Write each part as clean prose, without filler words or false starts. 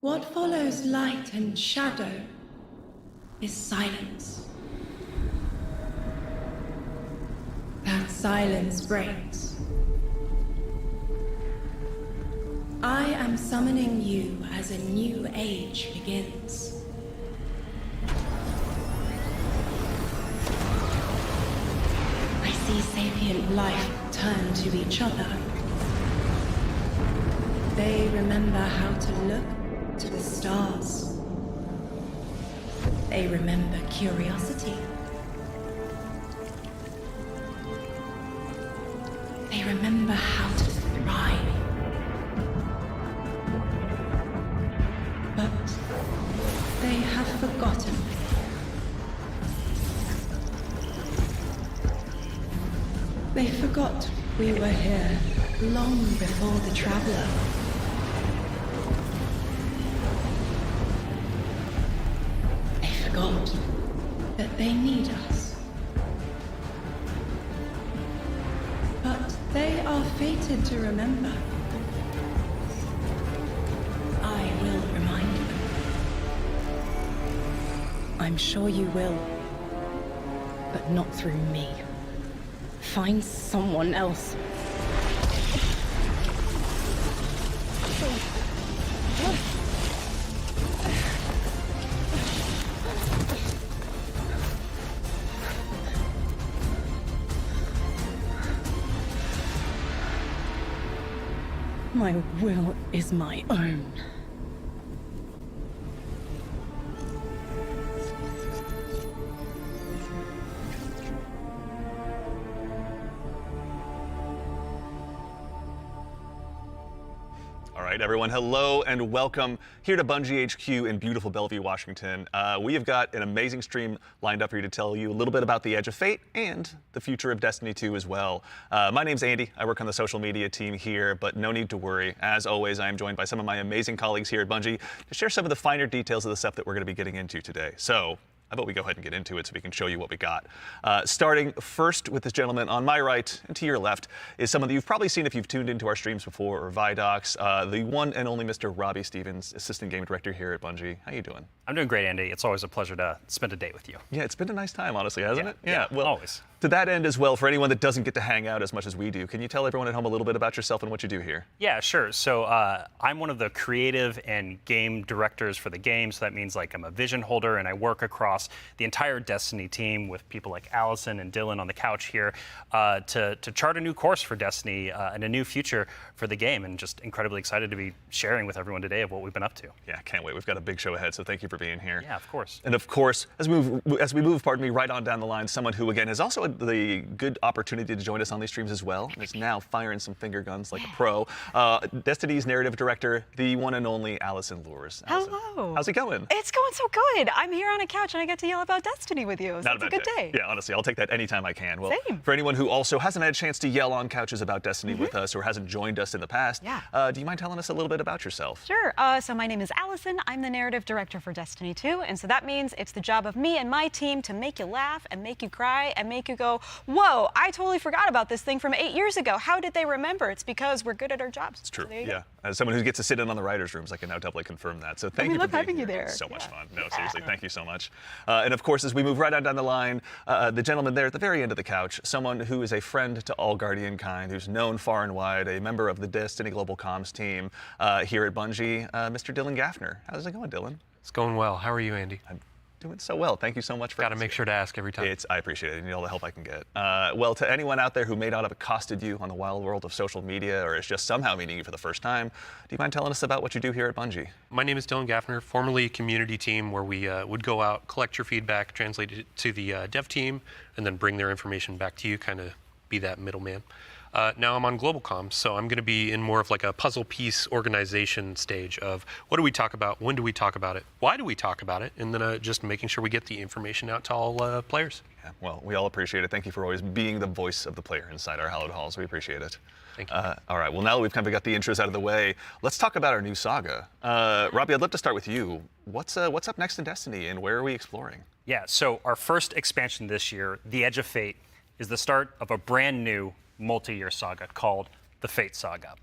What follows light and shadow is silence. That silence breaks. I am summoning you as a new age begins. I see sapient life turn to each other. They remember how to look to the stars. They remember curiosity. They remember how to thrive. But they have forgotten. They forgot we were here long before the Traveler. They forgot that they need us. But they are fated to remember. I will remind them. I'm sure you will, but not through me. Find someone else. My will is my own. All right, everyone, hello and welcome here to Bungie HQ in beautiful Bellevue, Washington. We have got an amazing stream lined up for you to tell you a little bit about the Edge of Fate and the future of Destiny 2 as well. My name's Andy. I work on the social media team here, but no need to worry. As always, I am joined by some of my amazing colleagues here at Bungie to share some of the finer details of the stuff that we're going to be getting into today. So, how about we go ahead and get into it so we can show you what we got. Starting first with this gentleman on my right and to your left is someone that you've probably seen if you've tuned into our streams before or Vidocs, the one and only Mr. Robbie Stevens, Assistant Game Director here at Bungie. How you doing? I'm doing great, Andy. It's always a pleasure to spend a day with you. Yeah, it's been a nice time, honestly, hasn't it? Yeah, well, always. To that end as well, for anyone that doesn't get to hang out as much as we do, can you tell everyone at home a little bit about yourself and what you do here? Yeah, sure. So I'm one of the creative and game directors for the game. So that means like I'm a vision holder and I work across the entire Destiny team with people like Allison and Dylan on the couch here to chart a new course for Destiny and a new future for the game. And just incredibly excited to be sharing with everyone today of what we've been up to. Yeah, can't wait. We've got a big show ahead, so thank you for being here. Yeah, of course. And of course, as we move, pardon me, right on down the line, someone who, again, has also had the good opportunity to join us on these streams as well, and is now firing some finger guns like a pro. Destiny's narrative director, the one and only Allison Lures. Allison, hello. how's it going? It's going so good. I'm here on a couch and I get to yell about Destiny with you. So Not it's a bad good day. Yeah, honestly, I'll take that anytime I can. Well, Same. For anyone who also hasn't had a chance to yell on couches about Destiny with us or hasn't joined us in the past, do you mind telling us a little bit about yourself? Sure. So my name is Allison. I'm the narrative director for Destiny 2. And so that means it's the job of me and my team to make you laugh and make you cry and make you go, whoa, I totally forgot about this thing from 8 years ago. How did they remember? It's because we're good at our jobs. It's true. So Yeah. As someone who gets to sit in on the writers' rooms, I can now doubly confirm that. So thank you for love being having you here. there. So much fun. No, seriously, thank you so much. And of course, as we move right on down the line, the gentleman there at the very end of the couch, someone who is a friend to all Guardian kind, who's known far and wide, a member of the Destiny Global Comms team here at Bungie, Mr. Dylan Gaffner. How's it going, Dylan? It's going well. How are you, Andy? I'm doing so well. Thank you so much for Got to make sure to ask every time. I appreciate it. I need all the help I can get. Well, to anyone out there who may not have accosted you on the wild world of social media or is just somehow meeting you for the first time, do you mind telling us about what you do here at Bungie? My name is Dylan Gaffner, formerly community team, where we would go out, collect your feedback, translate it to the dev team, and then bring their information back to you, kind of be that middleman. Now I'm on Global Comms, so I'm going to be in more of like a puzzle piece organization stage of what do we talk about, when do we talk about it, why do we talk about it, and then just making sure we get the information out to all players. Yeah, well, we all appreciate it. Thank you for always being the voice of the player inside our hallowed halls. We appreciate it. Thank you. All right, well, now that we've kind of got the intros out of the way, let's talk about our new saga. Robbie, I'd love to start with you. What's up next in Destiny, and where are we exploring? Yeah, so our first expansion this year, The Edge of Fate, is the start of a brand new multi-year saga called the Fate Saga.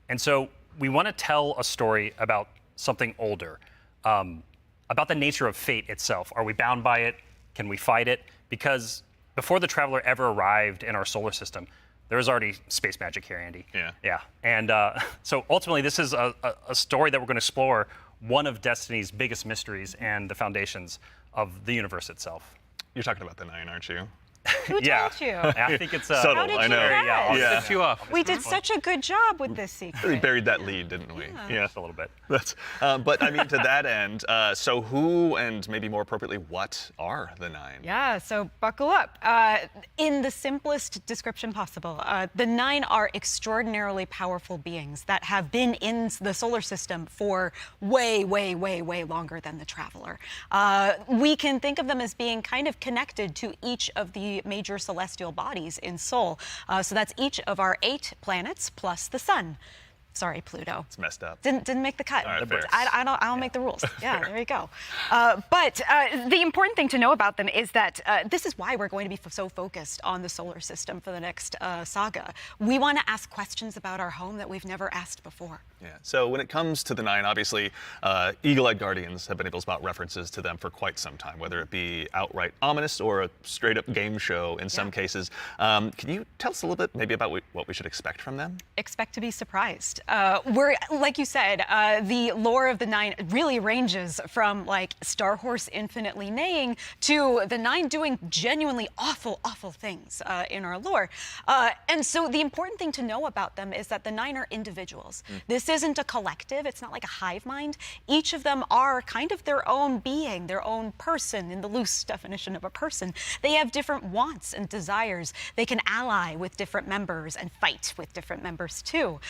And so we want to tell a story about something older, about the nature of fate itself. Are we bound by it? Can we fight it? Because before the Traveler ever arrived in our solar system, there was already space magic here, Andy. Yeah. Yeah. And so ultimately, this is a story that we're going to explore one of Destiny's biggest mysteries and the foundations of the universe itself. You're talking about the 9, aren't you? Who Yeah. told you? I think it's Subtle, How did I you know. guess? Yeah. Set you off. We did such a good job with this We secret. buried that lead, didn't we? Yeah. Just a little bit. That's, but I mean, to that end, so who and maybe more appropriately, what are the 9? Yeah, so buckle up. In the simplest description possible, the 9 are extraordinarily powerful beings that have been in the solar system for way, way, way, way longer than the Traveler. We can think of them as being kind of connected to each of the major celestial bodies in Sol. So that's each of our 8 planets plus the sun. Sorry, Pluto. It's messed up. Didn't make the cut. All right, fair. I don't make the rules. Yeah, there you go. But the important thing to know about them is that this is why we're going to be so focused on the solar system for the next saga. We want to ask questions about our home that we've never asked before. Yeah. So when it comes to the 9, obviously, Eagle-Eyed Guardians have been able to spot references to them for quite some time, whether it be outright ominous or a straight-up game show in some cases. Can you tell us a little bit maybe about what we should expect from them? Expect to be surprised. We're, like you said, the lore of the 9 really ranges from like Star Horse infinitely neighing to the 9 doing genuinely awful, awful things in our lore. And so the important thing to know about them is that the 9 are individuals. This isn't a collective. It's not like a hive mind. Each of them are kind of their own being, their own person in the loose definition of a person. They have different wants and desires. They can ally with different members and fight with different members too.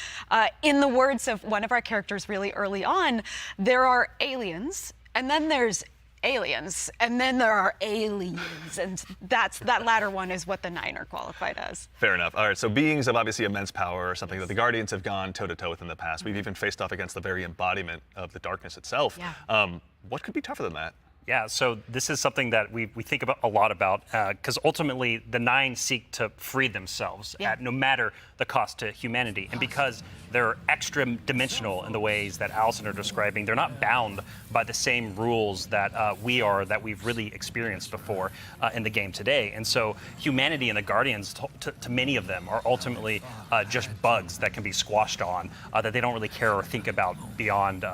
In the words of one of our characters really early on, there are aliens, and then there's aliens, and then there are aliens, and that latter one is what the 9 are qualified as. Fair enough. All right, so beings of obviously immense power, something that the Guardians have gone toe-to-toe with in the past. We've even faced off against the very embodiment of the darkness itself. Yeah. What could be tougher than that? Yeah, so this is something that we think about a lot about because ultimately the 9 seek to free themselves at no matter the cost to humanity. And because they're extra dimensional in the ways that Allison are describing, they're not bound by the same rules that we are, that we've really experienced before in the game today. And so humanity and the Guardians, to many of them, are ultimately just bugs that can be squashed on, that they don't really care or think about beyond,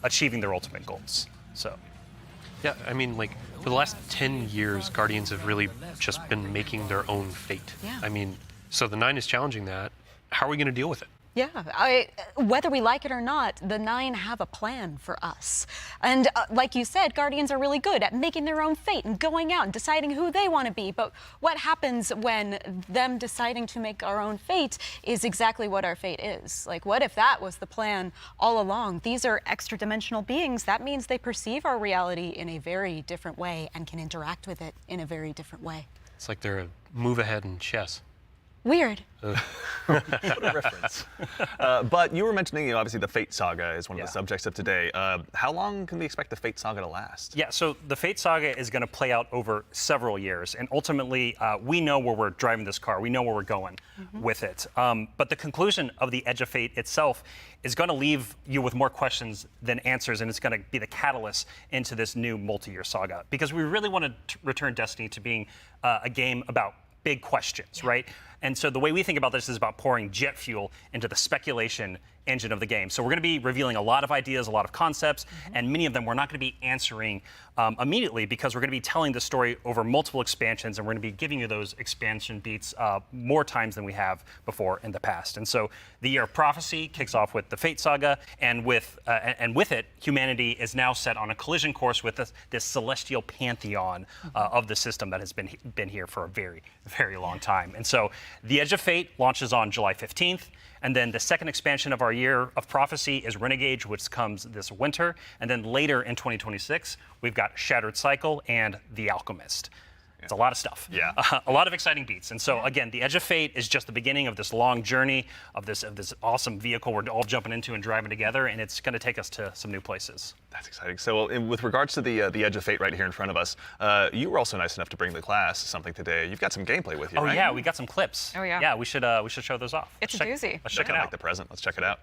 achieving their ultimate goals. So. Yeah, I mean, like, for the last 10 years, Guardians have really just been making their own fate. Yeah. I mean, so the 9 is challenging that. How are we going to deal with it? Yeah, whether we like it or not, the 9 have a plan for us. And like you said, Guardians are really good at making their own fate and going out and deciding who they want to be. But what happens when them deciding to make our own fate is exactly what our fate is? Like, what if that was the plan all along? These are extra-dimensional beings. That means they perceive our reality in a very different way and can interact with it in a very different way. It's like they're a move ahead in chess. Weird. What a reference. But you were mentioning, obviously, the Fate Saga is one of the subjects of today. How long can we expect the Fate Saga to last? Yeah, so the Fate Saga is going to play out over several years, and ultimately, we know where we're driving this car. We know where we're going with it. But the conclusion of the Edge of Fate itself is going to leave you with more questions than answers, and it's going to be the catalyst into this new multi-year saga. Because we really want to return Destiny to being a game about big questions, right? And so the way we think about this is about pouring jet fuel into the speculation engine of the game. So we're going to be revealing a lot of ideas, a lot of concepts, and many of them we're not going to be answering immediately because we're going to be telling the story over multiple expansions, and we're going to be giving you those expansion beats more times than we have before in the past. And so the Year of Prophecy kicks off with the Fate Saga, and with it, humanity is now set on a collision course with this celestial pantheon of the system that has been here for a very, very long time. And so the Edge of Fate launches on July 15th. And then the second expansion of our Year of Prophecy is Renegades, which comes this winter. And then later in 2026, we've got Shattered Cycle and The Alchemist. It's a lot of stuff. Yeah. A lot of exciting beats. And so, again, the Edge of Fate is just the beginning of this long journey of this awesome vehicle we're all jumping into and driving together, and it's going to take us to some new places. That's exciting. So with regards to the Edge of Fate right here in front of us, you were also nice enough to bring the class something today. You've got some gameplay with you, right? Oh, yeah, we got some clips. Oh, yeah. Yeah, we should show those off. It's a doozy. Let's check it Like out. the present. Let's check it out.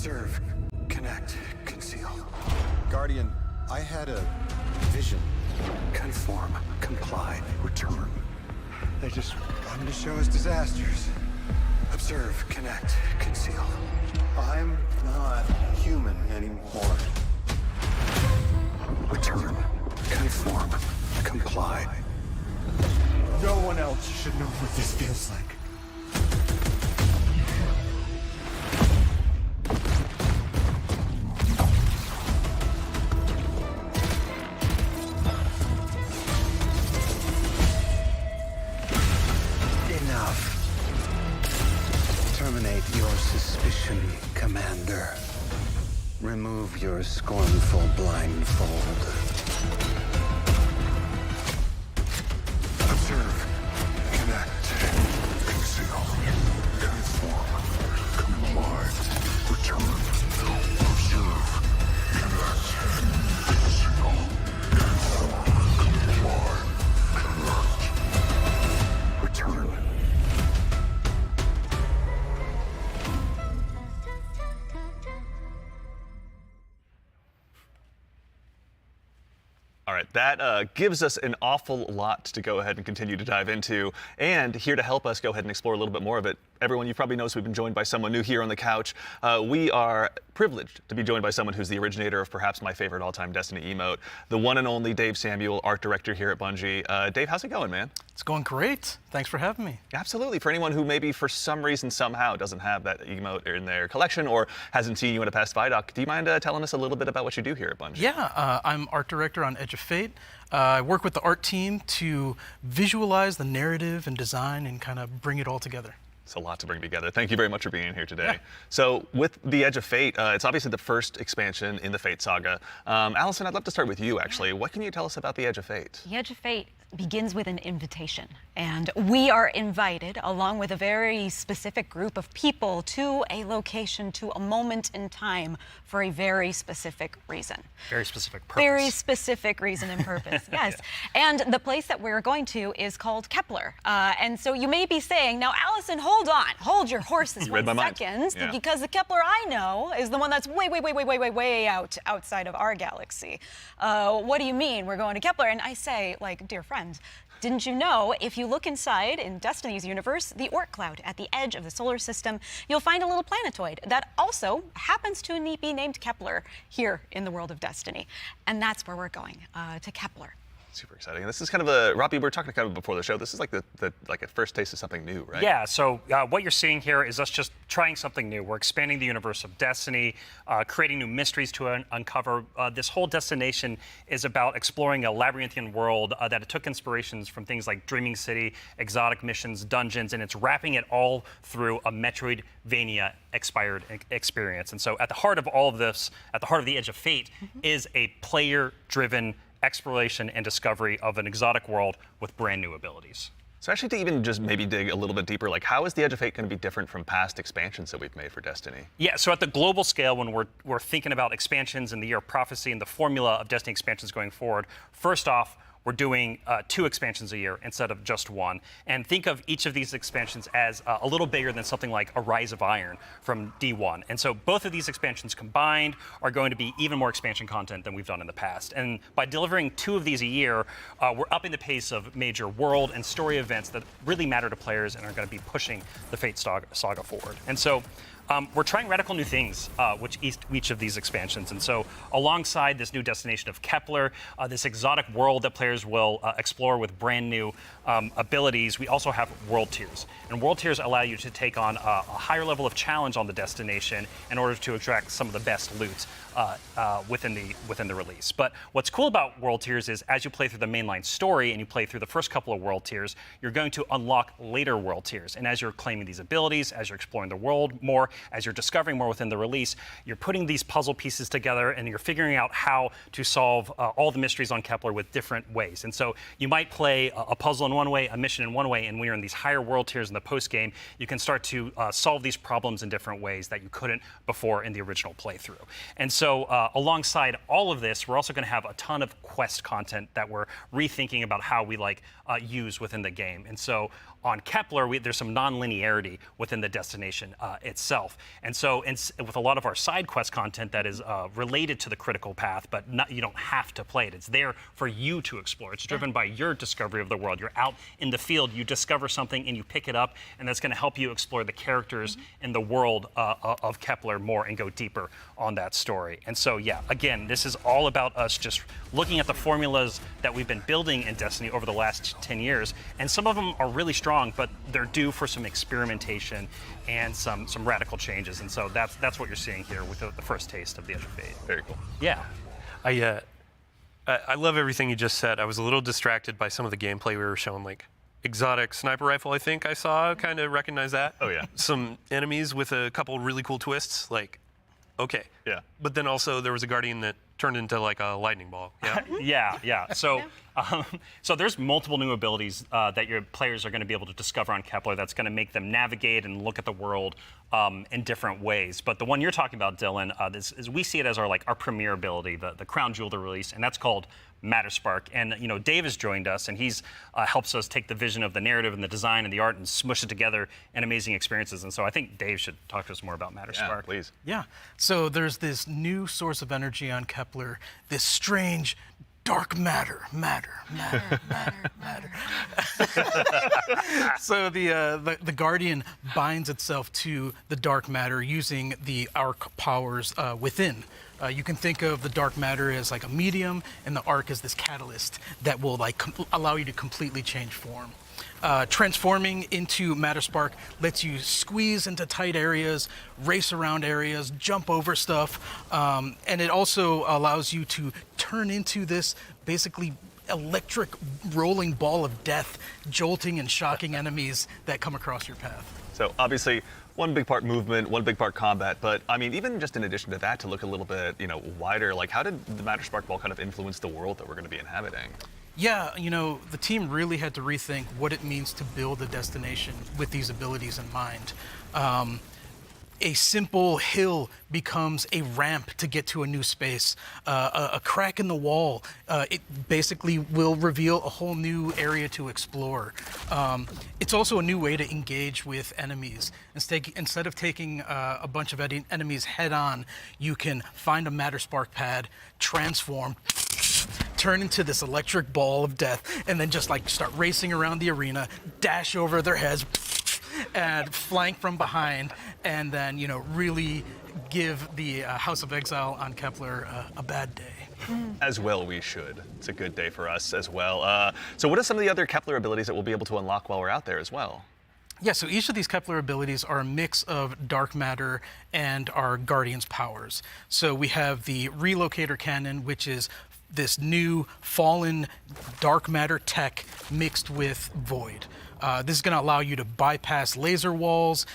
Observe, connect, conceal. Guardian, I had a vision. Conform, comply, return. They just wanted to show us disasters. Observe, connect, conceal. I'm not human anymore. Return, conform, comply. No one else should know what this feels like. Enough. Terminate your suspicion, Commander. Remove your scornful blindfold. Observe, connect, conceal, conform, comply, return. Observe, connect, conceal, conform, comply, connect, return. All right, that gives us an awful lot to go ahead and continue to dive into. And here to help us go ahead and explore a little bit more of it, everyone, you probably noticed we've been joined by someone new here on the couch. We are privileged to be joined by someone who's the originator of perhaps my favorite all-time Destiny emote, the one and only Dave Samuel, art director here at Bungie. Dave, how's it going, man? It's going great. Thanks for having me. Absolutely. For anyone who maybe for some reason somehow doesn't have that emote in their collection or hasn't seen you in a past Vidoc, do you mind telling us a little bit about what you do here at Bungie? Yeah, I'm art director on Edge of Fate. I work with the art team to visualize the narrative and design and kind of bring it all together. It's a lot to bring together. Thank you very much for being here today. Yeah. So with the Edge of Fate, it's obviously the first expansion in the Fate Saga. Allison, I'd love to start with you, actually. What can you tell us about the Edge of Fate? The Edge of Fate begins with an invitation, and we are invited along with a very specific group of people to a location, to a moment in time for a very specific reason. Very specific purpose. Very specific reason and purpose, yes. And the place that we're going to is called Kepler. And so you may be saying, now Allison, hold on, hold your horses read my 1 mind. second, Yeah. because the Kepler I know is the one that's way outside of our galaxy. What do you mean we're going to Kepler? And I say, like, dear friend, didn't you know if you look inside in Destiny's universe, the Oort cloud at the edge of the solar system, you'll find a little planetoid that also happens to be named Kepler here in the world of Destiny. And that's where we're going, to Kepler. Super exciting. And this is kind of a, Robbie, we were talking kind of before the show, this is like like a first taste of something new, right? Yeah, so what you're seeing here is us just trying something new. We're expanding the universe of Destiny, creating new mysteries to uncover. This whole destination is about exploring a labyrinthian world that it took inspirations from things like Dreaming City, exotic missions, dungeons, and it's wrapping it all through a Metroidvania expired experience. And so at the heart of all of this, at the heart of the Edge of Fate, is a player-driven exploration and discovery of an exotic world with brand new abilities. So actually to even just maybe dig a little bit deeper, like how is the Edge of Fate going to be different from past expansions that we've made for Destiny? Yeah, so at the global scale, when we're thinking about expansions in the Year of Prophecy and the formula of Destiny expansions going forward, first off, we're doing 2 expansions a year instead of just 1. And think of each of these expansions as a little bigger than something like a Rise of Iron from D1. And so both of these expansions combined are going to be even more expansion content than we've done in the past. And by delivering 2 of these a year, we're upping the pace of major world and story events that really matter to players and are going to be pushing the Fate Saga forward. And so we're trying radical new things with each of these expansions. And so alongside this new destination of Kepler, this exotic world that players will explore with brand new abilities, we also have world tiers. And world tiers allow you to take on a higher level of challenge on the destination in order to extract some of the best loot within the release. But what's cool about world tiers is as you play through the mainline story and you play through the first couple of world tiers, you're going to unlock later world tiers. And as you're claiming these abilities, as you're exploring the world more, as you're discovering more within the release, you're putting these puzzle pieces together and you're figuring out how to solve all the mysteries on Kepler with different ways. And so you might play a puzzle in one way, a mission in one way, and when you're in these higher world tiers in the post game, you can start to solve these problems in different ways that you couldn't before in the original playthrough. And so alongside all of this, we're also going to have a ton of quest content that we're rethinking about how we use within the game. And so on Kepler, there's some non-linearity within the destination itself. itself. And so with a lot of our side quest content that is related to the critical path, but you don't have to play it. It's there for you to explore. It's driven by your discovery of the world. You're out in the field, you discover something and you pick it up, and that's going to help you explore the characters in the world of Kepler more and go deeper on that story. And so, yeah, again, this is all about us just looking at the formulas that we've been building in Destiny over the last 10 years. And some of them are really strong, but they're due for some experimentation and some radical changes. And so that's what you're seeing here with the first taste of the Edge of Fate. Very cool. Yeah. I love everything you just said. I was a little distracted by some of the gameplay we were showing, like exotic sniper rifle, I think I saw, kind of recognize that. Oh, yeah. Some enemies with a couple really cool twists, like, okay. Yeah. But then also there was a Guardian that turned into like a lightning ball. Yeah. Yeah. So, so there's multiple new abilities that your players are going to be able to discover on Kepler that's going to make them navigate and look at the world in different ways. But the one you're talking about, Dylan, we see it as our premier ability, the crown jewel of the release, and that's called Matter Spark. And Dave has joined us, and he's helps us take the vision of the narrative and the design and the art and smush it together in amazing experiences. And so I think Dave should talk to us more about Matter Spark. Please. Yeah. So there's this new source of energy on Kepler, this strange dark matter. So the Guardian binds itself to the dark matter using the arc powers within. You can think of the dark matter as like a medium, and the arc as this catalyst that will allow you to completely change form. Transforming into Matter Spark lets you squeeze into tight areas, race around areas, jump over stuff, and it also allows you to turn into this basically electric rolling ball of death, jolting and shocking enemies that come across your path. So obviously, one big part movement, one big part combat, but I mean, even just in addition to that, to look a little bit, wider, like how did the Matter Spark Ball kind of influence the world that we're going to be inhabiting? Yeah, the team really had to rethink what it means to build a destination with these abilities in mind. A simple hill becomes a ramp to get to a new space. A crack in the wall, it basically will reveal a whole new area to explore. It's also a new way to engage with enemies. Instead of taking a bunch of enemies head on, you can find a Matter Spark pad, transform, turn into this electric ball of death, and then just start racing around the arena, dash over their heads, and flank from behind, and then really give the House of Exile on Kepler a bad day. As well we should. It's a good day for us as well. So what are some of the other Kepler abilities that we'll be able to unlock while we're out there as well? Yeah, so each of these Kepler abilities are a mix of dark matter and our Guardian's powers. So we have the Relocator Cannon, which is this new fallen dark matter tech mixed with void. This is going to allow you to bypass laser walls,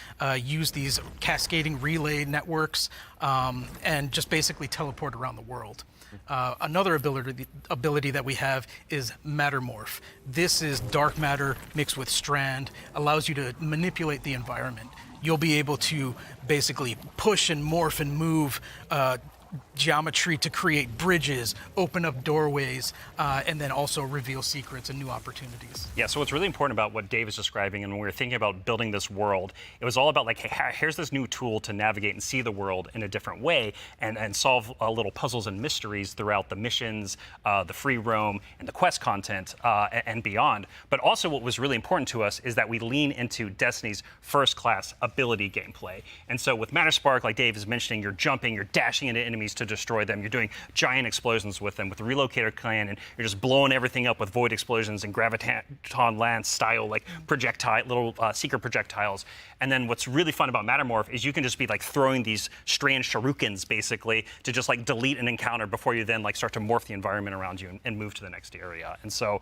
use these cascading relay networks, and just basically teleport around the world. Another ability that we have is Matter Morph. This is dark matter mixed with strand, allows you to manipulate the environment. You'll be able to basically push and morph and move geometry to create bridges, open up doorways, and then also reveal secrets and new opportunities. Yeah, so what's really important about what Dave is describing, and when we were thinking about building this world, it was all about hey, here's this new tool to navigate and see the world in a different way and solve little puzzles and mysteries throughout the missions, the free roam, and the quest content, and beyond. But also what was really important to us is that we lean into Destiny's first-class ability gameplay. And so with Matter Spark, like Dave is mentioning, you're jumping, you're dashing into enemies to destroy them. You're doing giant explosions with them. With the Relocator Cannon, you're just blowing everything up with void explosions and graviton lance style little secret projectiles. And then what's really fun about Matter Morph is you can just be throwing these strange shurikens basically to just delete an encounter before you then start to morph the environment around you and move to the next area. And so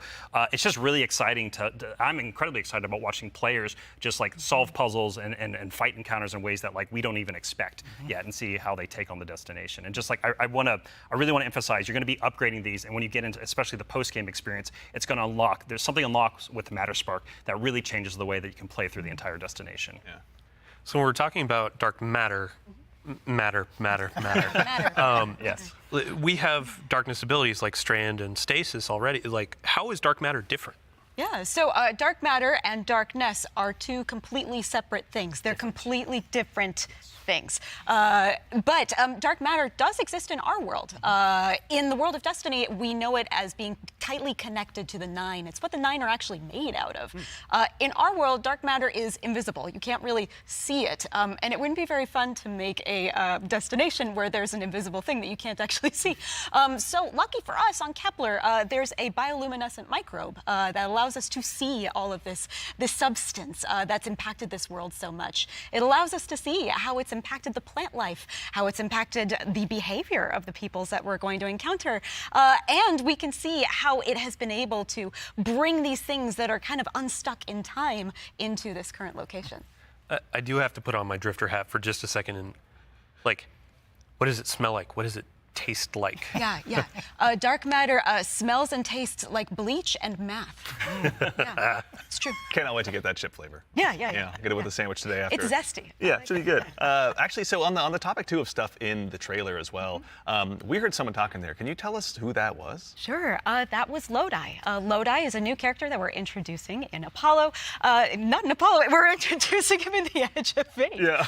it's just really exciting I'm incredibly excited about watching players just solve puzzles and fight encounters in ways that we don't even expect yet, and see how they take on the destination. And just I really want to emphasize, you're going to be upgrading these, and when you get into especially the post-game experience, it's going to unlock. There's something unlocked with Matter Spark that really changes the way that you can play through the entire destination. Yeah. So when we're talking about dark matter, Yes. We have darkness abilities like Strand and Stasis already. How is dark matter different? Yeah, so dark matter and darkness are two completely separate things. They're completely different things. But dark matter does exist in our world. In the world of Destiny, we know it as being tightly connected to the Nine. It's what the Nine are actually made out of. In our world, dark matter is invisible. You can't really see it. And it wouldn't be very fun to make a destination where there's an invisible thing that you can't actually see. So lucky for us on Kepler, there's a bioluminescent microbe that allows us to see all of this substance that's impacted this world so much. It allows us to see how it's impacted the plant life, how it's impacted the behavior of the peoples that we're going to encounter. And we can see how it has been able to bring these things that are kind of unstuck in time into this current location. I do have to put on my drifter hat for just a second and, like, what does it smell like? What does it taste like? Yeah. Dark matter smells and tastes like bleach and math. Yeah, it's true. Cannot wait to get that chip flavor. Yeah. Get it with a sandwich today after. It's zesty. Yeah, should be good. Actually, so on the topic too of stuff in the trailer as well, we heard someone talking there. Can you tell us who that was? Sure. That was Lodi. Lodi is a new character that we're introducing in Apollo. Not in Apollo. We're introducing him in the Edge of Fate. Yeah.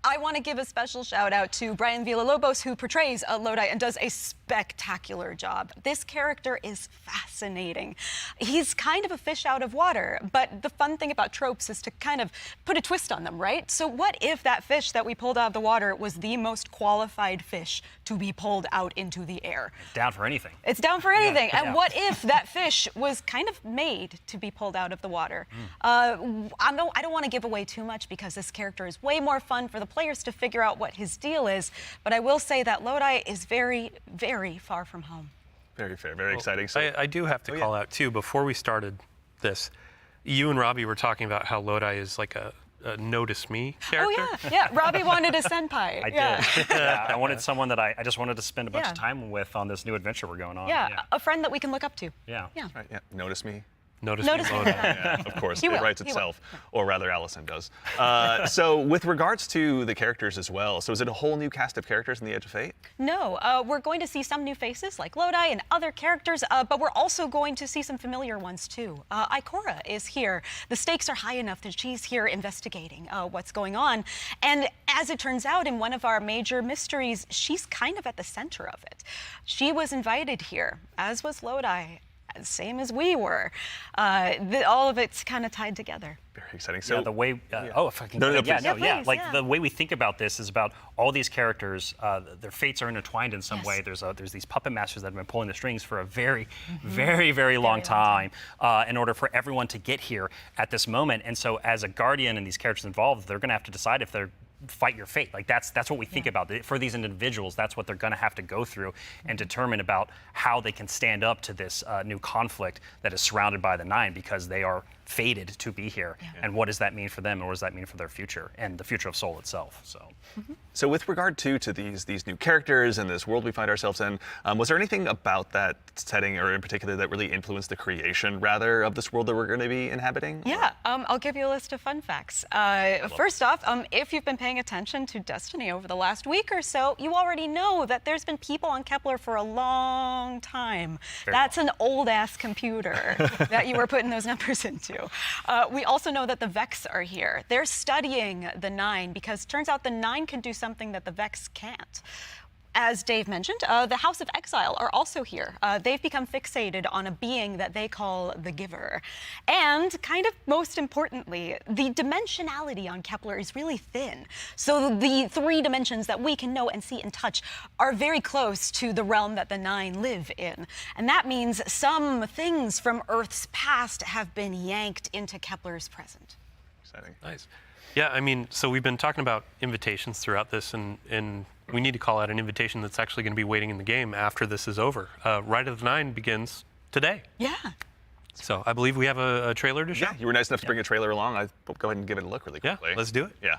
I want to give a special shout out to Brian Villalobos, who portrays Lodi and does a spectacular job. This character is fascinating. He's kind of a fish out of water, but the fun thing about tropes is to kind of put a twist on them, right? So what if that fish that we pulled out of the water was the most qualified fish to be pulled out into the air? Down for anything. It's down for anything. Yeah. And what if that fish was kind of made to be pulled out of the water? I don't want to give away too much because this character is way more fun for the players to figure out what his deal is, but I will say that Lodi is very, very far from home. Very fair, very exciting. So I do have to call out, too, before we started this, you and Robbie were talking about how Lodi is like a notice me character. Oh, yeah. Robbie wanted a senpai. I did. I wanted someone that I just wanted to spend a bunch of time with on this new adventure we're going on. Yeah, a friend that we can look up to. Yeah. right, yeah. Notice me. Notice me, Lodi. Yeah, of course. It will. writes itself, or rather Allison does. So with regards to the characters as well, so is it a whole new cast of characters in the Edge of Fate? No, we're going to see some new faces like Lodi and other characters, but we're also going to see some familiar ones too. Ikora is here. The stakes are high enough that she's here investigating what's going on. And as it turns out, in one of our major mysteries, she's kind of at the center of it. She was invited here, as was Lodi. Same as we were. All of it's kind of tied together. Very exciting. So the way, if I can, please, like the way we think about this is about all these characters, their fates are intertwined in some way. There's these puppet masters that have been pulling the strings for a very, very long time in order for everyone to get here at this moment. And so as a guardian and these characters involved, they're going to have to decide if they're fight your fate. Like that's what we think about. For these individuals, that's what they're going to have to go through and determine about how they can stand up to this new conflict that is surrounded by the Nine, because they are fated to be here. And what does that mean for them, and what does that mean for their future and the future of Soul itself? So with regard to these new characters and this world we find ourselves in, was there anything about that setting, or in particular, that really influenced the creation, rather, of this world that we're going to be inhabiting? Yeah, I'll give you a list of fun facts. First off, if you've been paying attention to Destiny over the last week or so, you already know that there's been people on Kepler for a long time. That's an old-ass computer that you were putting those numbers into. We also know that the Vex are here. They're studying the Nine because it turns out the Nine can do something that the Vex can't. As Dave mentioned, the House of Exile are also here. They've become fixated on a being that they call the Giver. And kind of most importantly, the dimensionality on Kepler is really thin. So the 3 dimensions that we can know and see and touch are very close to the realm that the Nine live in. And that means some things from Earth's past have been yanked into Kepler's present. Exciting. Nice. Yeah, I mean, so we've been talking about invitations throughout this, and we need to call out an invitation that's actually going to be waiting in the game after this is over. Ride of the Nine begins today. Yeah. So I believe we have a trailer to show. Yeah, you were nice enough to bring a trailer along. I'll go ahead and give it a look really quickly. Yeah, let's do it. Yeah.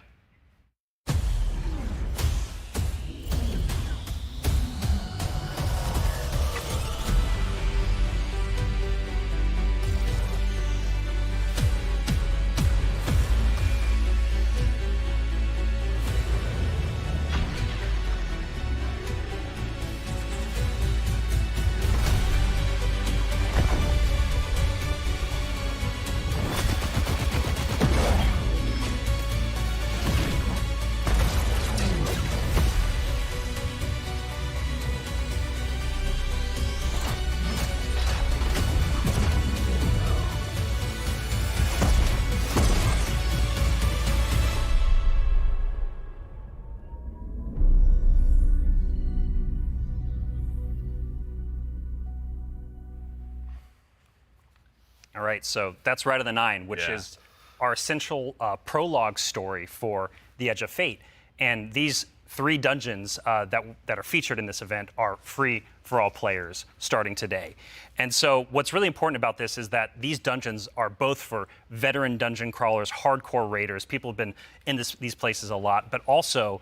All right, so that's Rite of the Nine, which is our essential prologue story for the Edge of Fate. And these 3 dungeons that are featured in this event are free for all players starting today. And so what's really important about this is that these dungeons are both for veteran dungeon crawlers, hardcore raiders, people who've been in these places a lot, but also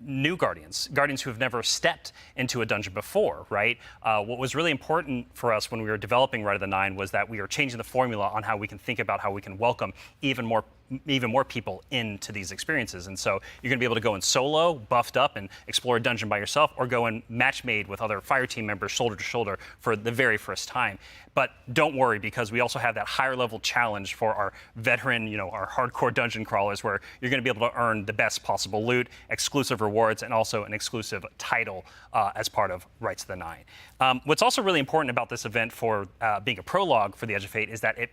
new guardians who have never stepped into a dungeon before, right? What was really important for us when we were developing Rite of the Nine was that we were changing the formula on how we can think about how we can welcome even more people into these experiences. And so you're going to be able to go in solo, buffed up, and explore a dungeon by yourself, or go in match made with other fire team members shoulder to shoulder for the very first time. But don't worry, because we also have that higher level challenge for our veteran, our hardcore dungeon crawlers, where you're going to be able to earn the best possible loot, exclusive rewards, and also an exclusive title as part of Rites of the Nine. What's also really important about this event for being a prologue for the Edge of Fate is that it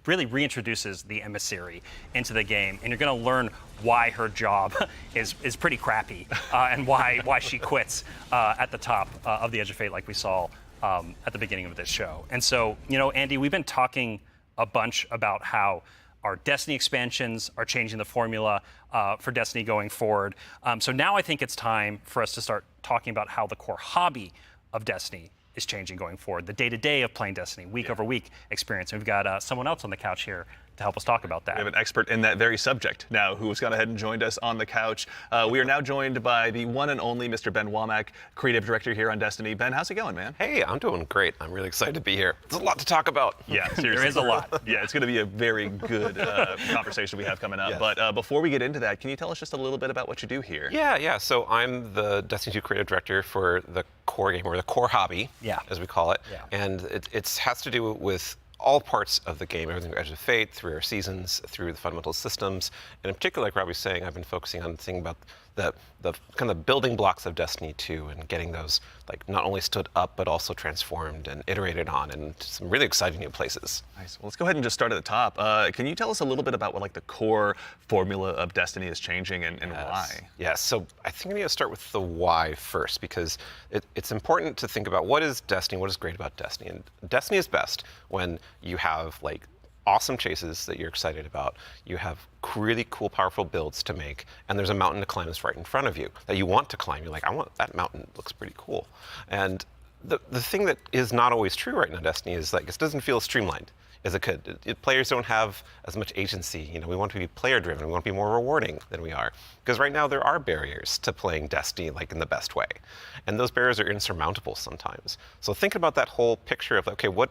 really reintroduces the emissary into the game, and you're going to learn why her job is pretty crappy and why she quits at the top of the Edge of Fate, like we saw at the beginning of this show. And so, Andy, we've been talking a bunch about how our Destiny expansions are changing the formula for Destiny going forward. So now I think it's time for us to start talking about how the core hobby of Destiny is changing going forward, the day-to-day of playing Destiny, week over week experience. And we've got someone else on the couch here to help us talk about that. We have an expert in that very subject now who has gone ahead and joined us on the couch. We are now joined by the one and only Mr. Ben Womack, creative director here on Destiny. Ben, how's it going, man? Hey, I'm doing great. I'm really excited to be here. There's a lot to talk about. Yeah, seriously. There is a lot. Yeah, it's going to be a very good conversation we have coming up. Yes. But before we get into that, can you tell us just a little bit about what you do here? Yeah. So I'm the Destiny 2 creative director for the core game, or the core hobby, as we call it. Yeah. And it has to do with all parts of the game, everything from Edge of Fate, through our seasons, through the fundamental systems. And in particular, like Robbie's saying, I've been focusing on thinking about the kind of building blocks of Destiny 2 and getting those not only stood up, but also transformed and iterated on in some really exciting new places. Nice. Well, let's go ahead and just start at the top. Can you tell us a little bit about what the core formula of Destiny is changing and why? Yes, so I think we need to start with the why first, because it's important to think about what is Destiny, what is great about Destiny. And Destiny is best when you have awesome chases that you're excited about, you have really cool, powerful builds to make, and there's a mountain to climb that's right in front of you that you want to climb. You're like, I want that mountain, it looks pretty cool. And the thing that is not always true right now in Destiny is it doesn't feel streamlined as it could. Players don't have as much agency. We want to be player driven, we want to be more rewarding than we are. Because right now there are barriers to playing Destiny in the best way. And those barriers are insurmountable sometimes. So think about that whole picture of, okay, what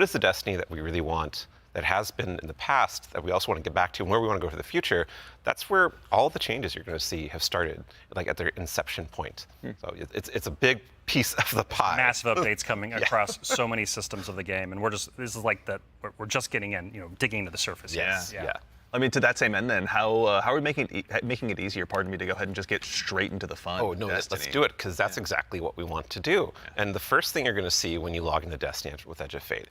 is the Destiny that we really want, that has been in the past, that we also want to get back to, and where we want to go for the future. That's where all the changes you're going to see have started, at their inception point. So it's a big piece of the pie. Massive updates coming across so many systems of the game, and we're just getting in, digging into the surface. Yes. Yeah. I mean, to that same end, then, how are we making it easier, pardon me, to go ahead and just get straight into the fun? Oh, no, let's do it, because that's exactly what we want to do. Yeah. And the first thing you're going to see when you log into Destiny with Edge of Fate,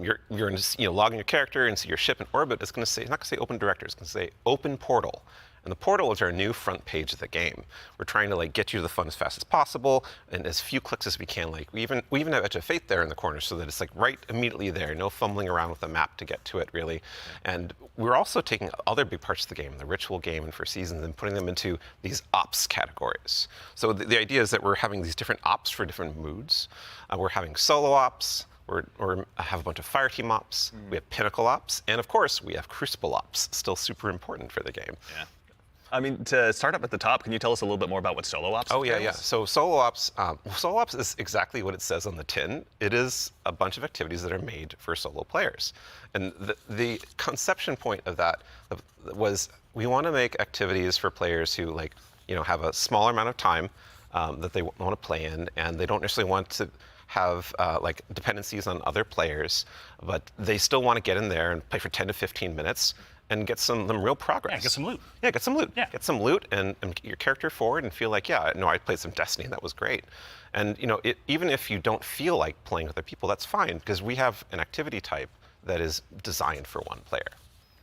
you're going to log in your character and see your ship in orbit. It's not going to say Open Director, it's going to say Open Portal. And the portal is our new front page of the game. We're trying to get you to the fun as fast as possible, and as few clicks as we can. We even have Edge of Fate there in the corner, so that it's right immediately there. No fumbling around with the map to get to it, really. And we're also taking other big parts of the game, the ritual game and for seasons, and putting them into these ops categories. So the idea is that we're having these different ops for different moods. We're having solo ops. Or have a bunch of fire team ops. We have pinnacle ops, and of course we have crucible ops. Still super important for the game. Yeah. I mean, to start up at the top, can you tell us a little bit more about what solo ops is? Oh, yeah. So solo ops is exactly what it says on the tin. It is a bunch of activities that are made for solo players. And the conception point of that was we want to make activities for players who have a smaller amount of time that they want to play in, and they don't necessarily want to have dependencies on other players, but they still want to get in there and play for 10 to 15 minutes and get some real progress. Yeah, get some loot. Yeah, get some loot. Yeah. Get some loot and get your character forward and feel I played some Destiny and that was great. And even if you don't feel like playing with other people, that's fine, because we have an activity type that is designed for one player.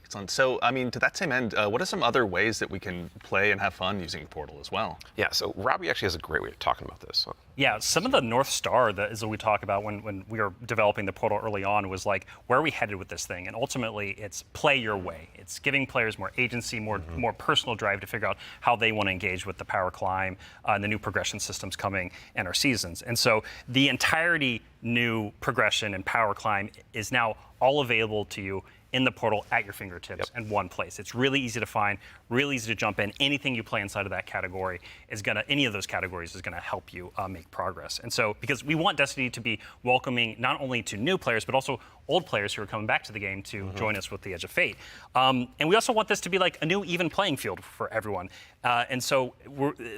Excellent. So, I mean, to that same end, what are some other ways that we can play and have fun using Portal as well? Yeah, so Robbie actually has a great way of talking about this. Yeah, some of the North Star that is what we talk about when we were developing the Portal early on was like, where are we headed with this thing? And ultimately, it's play your way. It's giving players more agency, more personal drive to figure out how they want to engage with the power climb and the new progression systems coming and our seasons. And so the entirety new progression and power climb is now all available to you in the Portal at your fingertips in one place. It's really easy to find, really easy to jump in. Anything you play inside of that category is any of those categories is gonna help you make progress. And so, because we want Destiny to be welcoming not only to new players, but also old players who are coming back to the game to join us with the Edge of Fate. And we also want this to be like a new even playing field for everyone. And so,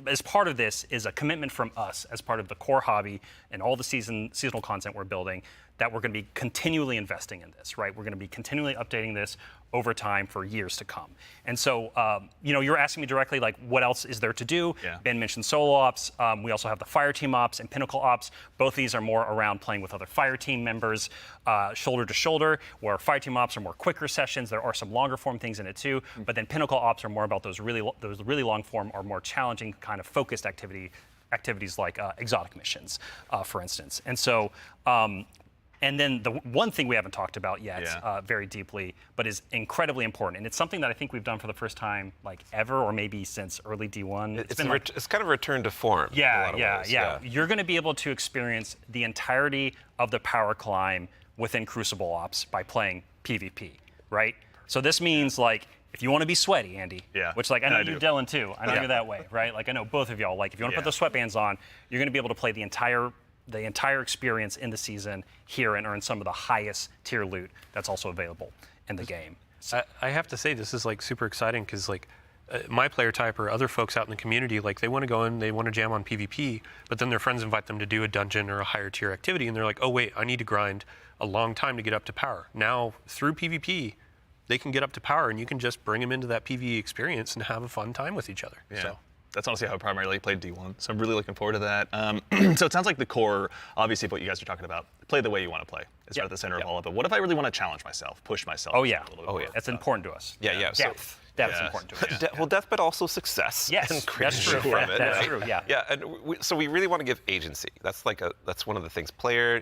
as part of this is a commitment from us as part of the core hobby and all the seasonal content we're building, that we're going to be continually investing in this, right? We're going to be continually updating this over time for years to come. And so, you're asking me directly, like, what else is there to do? Yeah. Ben mentioned solo ops. We also have the fire team ops and pinnacle ops. Both of these are more around playing with other fire team members, shoulder to shoulder, where fire team ops are more quicker sessions. There are some longer form things in it too, but then pinnacle ops are more about those really long form or more challenging kind of focused activities like exotic missions, for instance. And so, and then the one thing we haven't talked about yet very deeply, but is incredibly important, and it's something that I think we've done for the first time like ever, or maybe since early D1. It's kind of a return to form. Yeah. You're going to be able to experience the entirety of the power climb within Crucible Ops by playing PvP, right? So this means like, if you want to be sweaty, Andy, which like I know you're Dylan too. I know you're that way, right? Like I know both of y'all. Like if you want to put those sweatbands on, you're going to be able to play the entire experience in the season here and earn some of the highest tier loot that's also available in the game. So, I have to say this is like super exciting because like my player type or other folks out in the community, like they want to go in, they want to jam on PvP, but then their friends invite them to do a dungeon or a higher tier activity, and they're like, oh wait, I need to grind a long time to get up to power. Now through PvP, they can get up to power, and you can just bring them into that PvE experience and have a fun time with each other. Yeah. So. That's honestly how I primarily played D1, so I'm really looking forward to that. So it sounds like the core, obviously, of what you guys are talking about, play the way you want to play. It's at the center of all of it. What if I really want to challenge myself, push myself? Oh yeah, a little bit more? That's important to us. Yeah. That's important to us. Well, death, but also success. Yes, and that's true. From it, That's right? true. Yeah. Yeah, and so we really want to give agency. That's one of the things. Player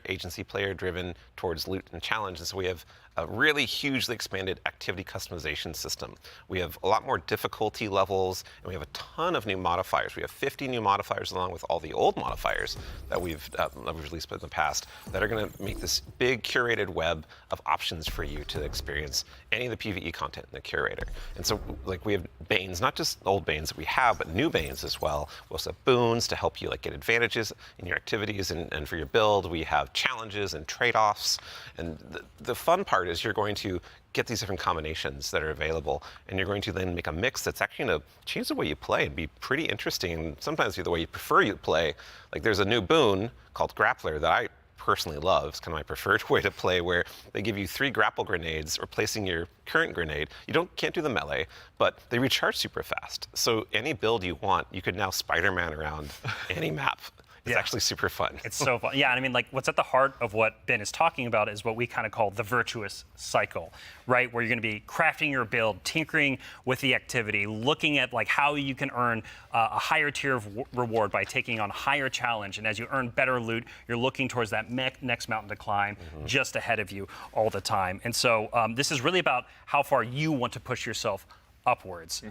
driven towards loot and challenge. And so we have a really hugely expanded activity customization system. We have a lot more difficulty levels, and we have a ton of new modifiers. We have 50 new modifiers along with all the old modifiers that we've released in the past that are going to make this big curated web of options for you to experience any of the PvE content in the curator. And so, like, we have Banes, not just old Banes that we have, but new Banes as well. We also have boons to help you like get advantages in your activities and for your build. We have challenges and trade-offs. And the fun part is you're going to get these different combinations that are available, and you're going to then make a mix that's actually going to change the way you play and be pretty interesting, and sometimes the way you prefer you play. Like there's a new boon called Grappler that I personally love. It's kind of my preferred way to play, where they give you 3 grapple grenades replacing your current grenade. You can't do the melee, but they recharge super fast. So any build you want, you could now Spider-Man around any map. It's actually super fun. It's so fun. Yeah, and I mean, like, what's at the heart of what Ben is talking about is what we kind of call the virtuous cycle, right? Where you're going to be crafting your build, tinkering with the activity, looking at like how you can earn a higher tier of reward by taking on higher challenge. And as you earn better loot, you're looking towards that next mountain to climb just ahead of you all the time. And so this is really about how far you want to push yourself upwards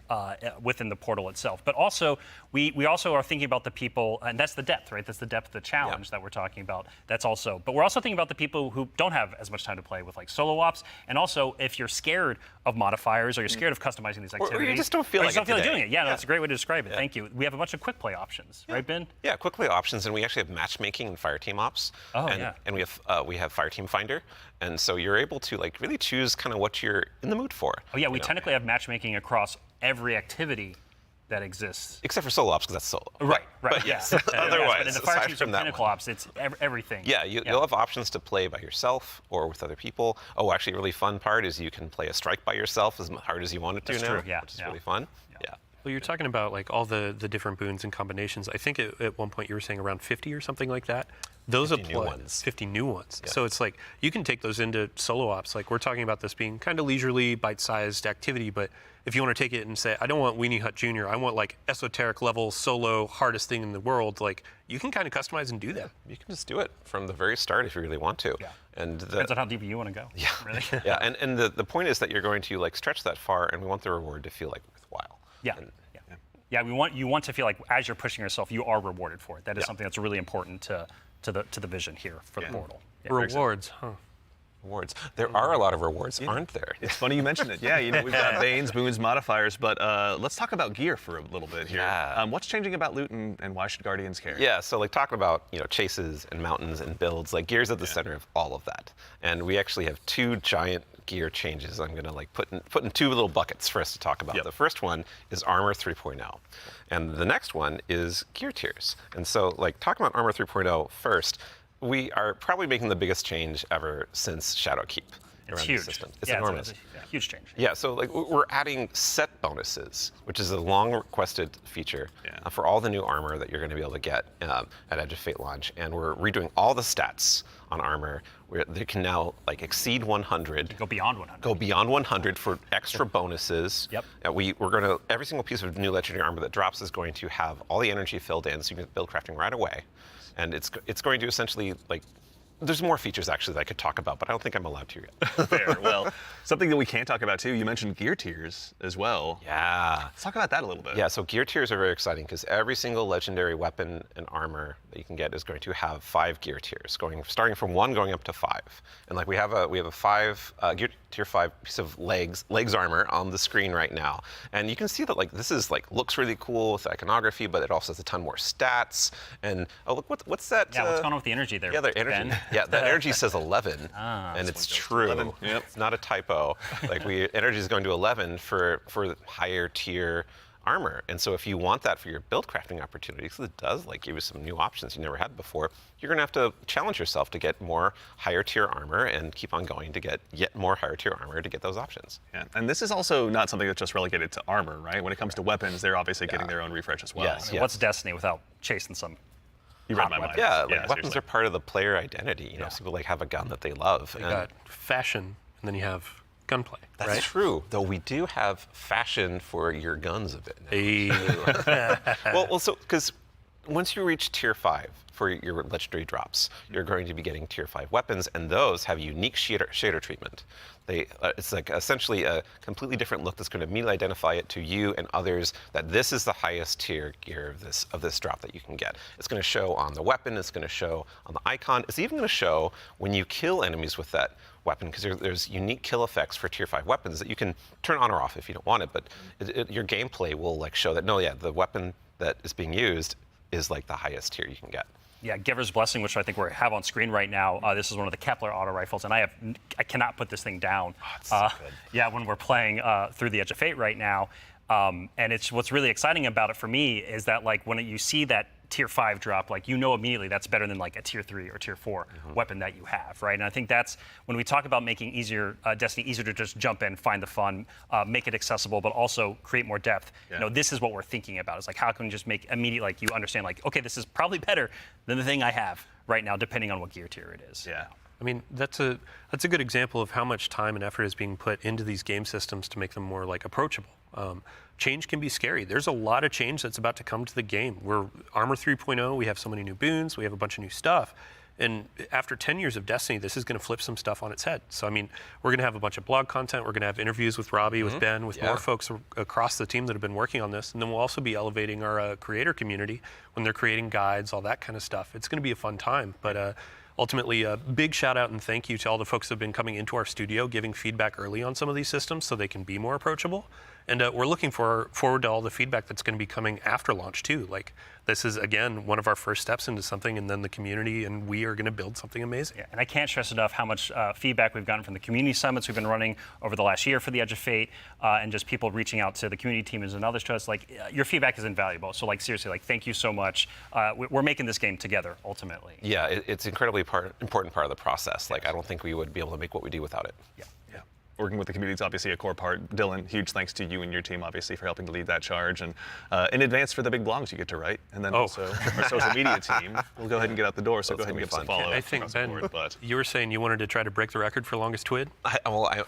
within the portal itself. But also, we also are thinking about the people, and that's the depth, right? That's the depth of the challenge that we're talking about. That's also, but we're also thinking about the people who don't have as much time to play with like solo ops, and also if you're scared of modifiers or you're scared of customizing these activities. Or you just don't feel like doing it. Yeah, no, that's a great way to describe it. Thank you. We have a bunch of quick play options, right, Ben? Yeah, quick play options, and we actually have matchmaking and fire team ops. And we have fire team finder, and so you're able to like really choose kind of what you're in the mood for. Oh yeah, we technically have matchmaking across every activity that exists. Except for solo ops, because that's solo. Right. But yes, otherwise, but in the fire teams and pinnacle ops, it's everything. Yeah, you'll have options to play by yourself or with other people. Oh, actually, a really fun part is you can play a strike by yourself as hard as you want it to That's now, true, which is really fun. Well, you're talking about like all the different boons and combinations. I think at one point you were saying around 50 or something like that. Those 50 new apply. ones. 50 new ones. Yeah. So it's like you can take those into solo ops. Like we're talking about this being kind of leisurely, bite-sized activity, but if you want to take it and say, I don't want Weenie Hut Jr., I want like esoteric level solo hardest thing in the world, like you can kind of customize and do that. You can just do it from the very start if you really want to. Yeah. And Depends on how deep you want to go. Yeah. Really. Yeah, and the point is that you're going to like stretch that far, and we want the reward to feel like worthwhile. Yeah. And, Yeah, you want to feel like as you're pushing yourself, you are rewarded for it. That is something that's really important to the vision here for the portal. Yeah. Rewards, huh? rewards. There are a lot of rewards, aren't there? It's funny you mentioned it. Yeah, we've got Banes, Boons, modifiers, but let's talk about gear for a little bit here. Yeah. What's changing about loot and why should Guardians care? Yeah, so like talking about chases and mountains and builds, like gear's at the center of all of that. And we actually have two giant gear changes I'm gonna like put in two little buckets for us to talk about. Yep. The first one is Armor 3.0. And the next one is gear tiers. And so like talking about Armor 3.0 first, we are probably making the biggest change ever since Shadowkeep. It's around huge. the system. It's Yeah, enormous. It's a huge change. Yeah, so like we're adding set bonuses, which is a long requested feature for all the new armor that you're going to be able to get at Edge of Fate launch, and we're redoing all the stats on armor where they can now like exceed 100. Go beyond 100. Go beyond 100 for extra bonuses. Yep. We're going to every single piece of new legendary armor that drops is going to have all the energy filled in, so you can build crafting right away, and it's going to essentially like. There's more features actually that I could talk about, but I don't think I'm allowed to yet. Fair. Well, something that we can talk about too, you mentioned gear tiers as well. Yeah. Let's talk about that a little bit. Yeah, so gear tiers are very exciting because every single legendary weapon and armor that you can get is going to have 5 gear tiers, starting from 1 going up to 5. And like we have a 5 gear tier 5 piece of legs armor on the screen right now. And you can see that like this is like looks really cool with iconography, but it also has a ton more stats. And oh look, what's that? Yeah, what's going on with the energy there? Yeah, the energy. Ben? Yeah, that energy says 11, and it's true. 11. Yep. It's not a typo. Like energy is going to 11 for higher tier armor, and so if you want that for your build crafting opportunities, it does like give you some new options you never had before. You're going to have to challenge yourself to get more higher tier armor and keep on going to get yet more higher tier armor to get those options. Yeah. And this is also not something that's just relegated to armor, right? When it comes to weapons, they're obviously getting their own refresh as well. Yes. I mean, what's Destiny without chasing some? You read hot my mind. weapons? Yeah, like weapons seriously. are part of the player identity. You know, some people like have a gun that they love. You and got fashion, and then you have gunplay. that's right? true, though we do have fashion for your guns a bit now. Hey. Well, so because once you reach tier 5 for your legendary drops, you're going to be getting tier 5 weapons, and those have unique shader treatment. It's like essentially a completely different look that's going to immediately identify it to you and others that this is the highest tier gear of this drop that you can get. It's going to show on the weapon. It's going to show on the icon. It's even going to show when you kill enemies with that weapon, because there's unique kill effects for tier 5 weapons that you can turn on or off if you don't want it. But your gameplay will like show that no, yeah, the weapon that is being used is like the highest tier you can get. Yeah, Giver's Blessing, which I think we have on screen right now. This is one of the Kepler auto rifles, and I cannot put this thing down. It's so good. Yeah, when we're playing through the Edge of Fate right now, and it's what's really exciting about it for me is that like when you see that tier 5 drop, like you know immediately that's better than like a tier 3 or tier 4 weapon that you have, right? And I think that's when we talk about making Destiny easier to just jump in, find the fun, make it accessible, but also create more depth. Yeah. You know, this is what we're thinking about. It's like how can we just make immediate, like you understand, like okay, this is probably better than the thing I have right now, depending on what gear tier it is. Yeah. I mean, that's a good example of how much time and effort is being put into these game systems to make them more like approachable. Change can be scary. There's a lot of change that's about to come to the game. We're Armor 3.0, we have so many new boons, we have a bunch of new stuff. And after 10 years of Destiny, this is going to flip some stuff on its head. So, I mean, we're going to have a bunch of blog content. We're going to have interviews with Robbie, with Ben, with more folks across the team that have been working on this. And then we'll also be elevating our creator community when they're creating guides, all that kind of stuff. It's going to be a fun time. But ultimately, a big shout out and thank you to all the folks that have been coming into our studio, giving feedback early on some of these systems so they can be more approachable. And we're looking forward to all the feedback that's going to be coming after launch too. Like this is again one of our first steps into something, and then the community and we are going to build something amazing. Yeah, and I can't stress enough how much feedback we've gotten from the community summits we've been running over the last year for the Edge of Fate, and just people reaching out to the community teams and others to us. Like your feedback is invaluable. So like seriously, like thank you so much. We're making this game together ultimately. Yeah, it's incredibly important part of the process. Like I don't think we would be able to make what we do without it. Yeah. Yeah. working with the community is obviously a core part. Dylan, huge thanks to you and your team, obviously, for helping to lead that charge. And in advance for the big blogs you get to write. And then also our social media team will go ahead and get out the door. So go ahead and give us a follow. I think, Ben, you were saying you wanted to try to break the record for longest twid?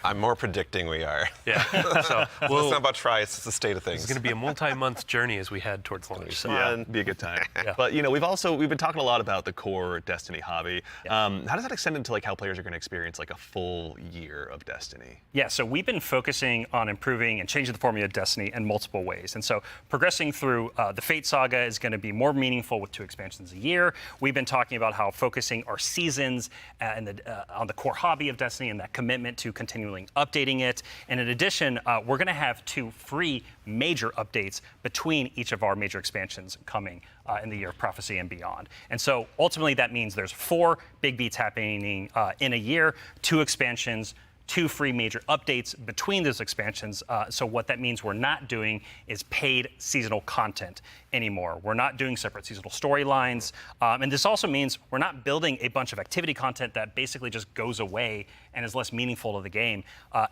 I'm more predicting we are. Yeah. So it's not about try, it's the state of things. It's going to be a multi-month journey as we head towards launch. So. Yeah, be a good time. But we've been talking a lot about the core Destiny hobby. How does that extend into like how players are going to experience like a full year of Destiny? Yeah, so we've been focusing on improving and changing the formula of Destiny in multiple ways. And so progressing through the Fate Saga is going to be more meaningful with 2 expansions a year. We've been talking about how focusing our seasons and on the core hobby of Destiny and that commitment to continually updating it. And in addition, we're going to have 2 free major updates between each of our major expansions coming in the Year of Prophecy and beyond. And so ultimately that means there's 4 big beats happening in a year, 2 expansions, 2 free major updates between those expansions. So what that means we're not doing is paid seasonal content anymore. We're not doing separate seasonal storylines. And this also means we're not building a bunch of activity content that basically just goes away and is less meaningful to the game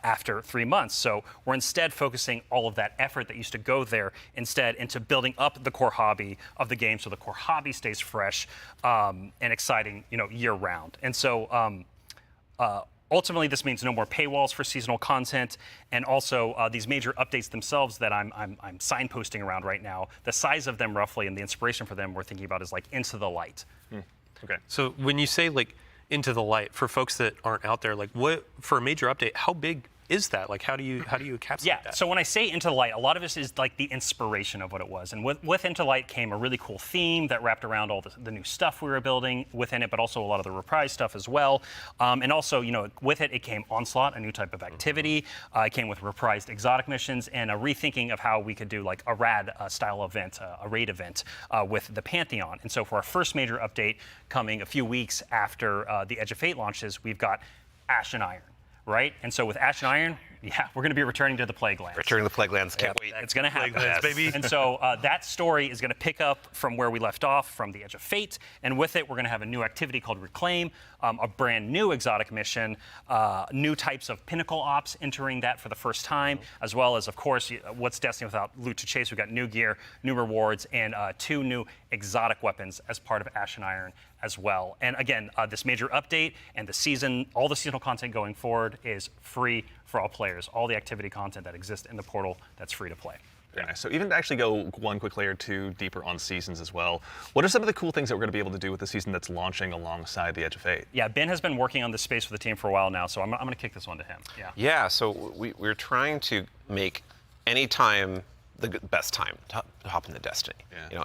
after 3 months. So we're instead focusing all of that effort that used to go there instead into building up the core hobby of the game so the core hobby stays fresh and exciting, year round. And so ultimately, this means no more paywalls for seasonal content, and also these major updates themselves that I'm signposting around right now. The size of them roughly and the inspiration for them we're thinking about is like Into the Light. Okay. So when you say like Into the Light, for folks that aren't out there, like what for a major update, how big is that? Like how do you encapsulate that? So when I say Into the Light, a lot of this is like the inspiration of what it was. And with Into the Light came a really cool theme that wrapped around all the new stuff we were building within it, but also a lot of the reprise stuff as well. And also, with it came Onslaught, a new type of activity. It came with reprised exotic missions and a rethinking of how we could do like a rad style event, a raid event with the Pantheon. And so for our first major update coming a few weeks after the Edge of Fate launches, we've got Ash and Iron. Right? And so with Ash and Iron, we're going to be returning to the Plague Lands. Returning to the Plague Lands, can't wait. It's going to happen. Plague Lands, baby. And so that story is going to pick up from where we left off from the Edge of Fate. And with it, we're going to have a new activity called Reclaim, a brand new exotic mission, new types of pinnacle ops entering that for the first time, as well as, of course, what's Destiny without loot to chase? We've got new gear, new rewards, and 2 new exotic weapons as part of Ash and Iron as well. And again, this major update and all the seasonal content going forward is free for all players. All the activity content that exists in the portal, that's free to play. Very nice. So even to actually go one quick layer 2 deeper on seasons as well, what are some of the cool things that we're going to be able to do with the season that's launching alongside the Edge of Fate? Yeah, Ben has been working on this space for the team for a while now, so I'm going to kick this one to him. Yeah, so we're trying to make any time the best time to hop into Destiny.